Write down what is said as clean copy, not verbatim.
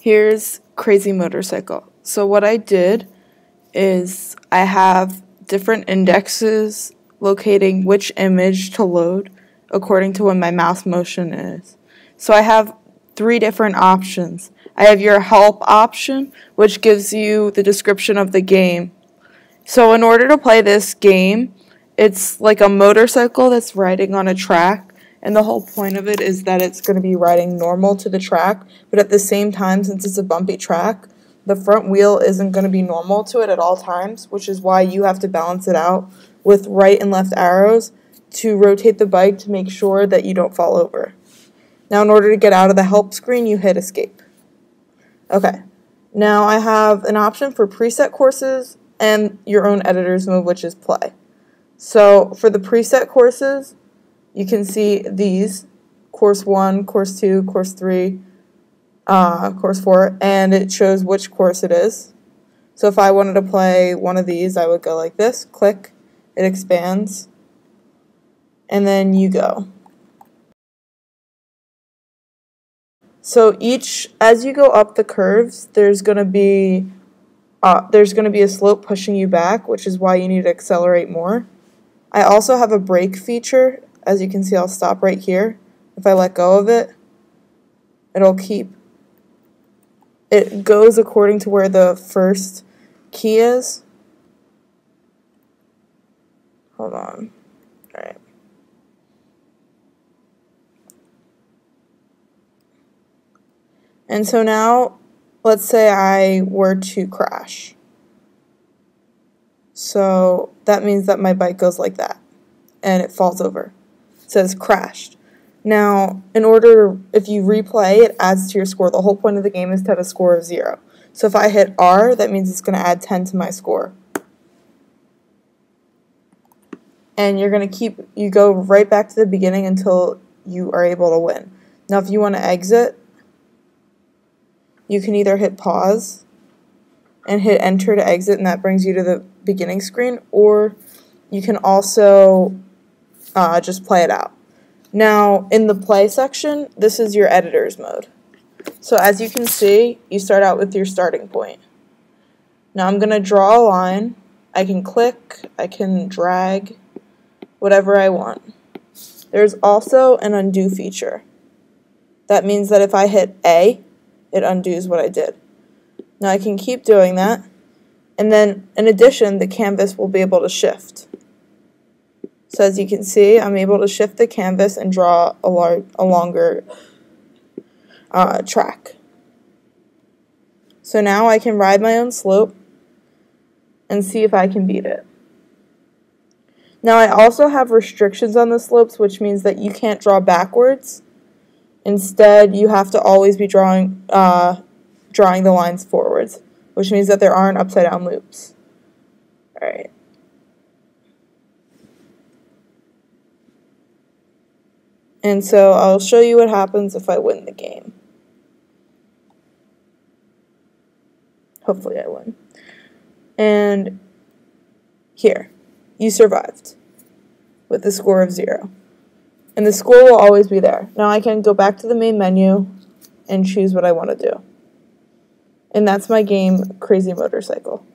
Here's Crazy Motorcycle. So what I did is I have different indexes locating which image to load according to when my mouse motion is. So I have 3 different options. I have your help option, which gives you the description of the game. So in order to play this game, it's like a motorcycle that's riding on a track, and the whole point of it is that it's going to be riding normal to the track, but at the same time, since it's a bumpy track, the front wheel isn't going to be normal to it at all times, which is why you have to balance it out with right and left arrows to rotate the bike to make sure that you don't fall over. Now, in order to get out of the help screen, you hit escape. Okay, now I have an option for preset courses and your own editor's mode, which is play. So for the preset courses, you can see these, course 1, course 2, course 3, course 4, and it shows which course it is. So if I wanted to play one of these, I would go like this, click, it expands, and then you go. So as you go up the curves, there's going to be a slope pushing you back, which is why you need to accelerate more. I also have a brake feature. As you can see, I'll stop right here. If I let go of it, it goes according to where the first key is. Hold on. All right. And so now, let's say I were to crash. So that means that my bike goes like that, and it falls over. It says crashed. Now, if you replay, it adds to your score. The whole point of the game is to have a score of 0. So if I hit R, that means it's going to add 10 to my score. And you go right back to the beginning until you are able to win. Now, if you want to exit, you can either hit pause and hit enter to exit, and that brings you to the beginning screen, or you can also just play it out. Now, in the play section, this is your editor's mode. So as you can see, you start out with your starting point. Now I'm going to draw a line. I can click, I can drag, whatever I want. There's also an undo feature. That means that if I hit A, it undoes what I did. Now I can keep doing that, and then in addition, the canvas will be able to shift. So as you can see, I'm able to shift the canvas and draw a longer track. So now I can ride my own slope and see if I can beat it. Now I also have restrictions on the slopes, which means that you can't draw backwards. Instead, you have to always be drawing the lines forwards, which means that there aren't upside down loops. All right. And so I'll show you what happens if I win the game. Hopefully I win. And here, you survived with a score of 0. And the score will always be there. Now I can go back to the main menu and choose what I want to do. And that's my game, Crazy Motorcycle.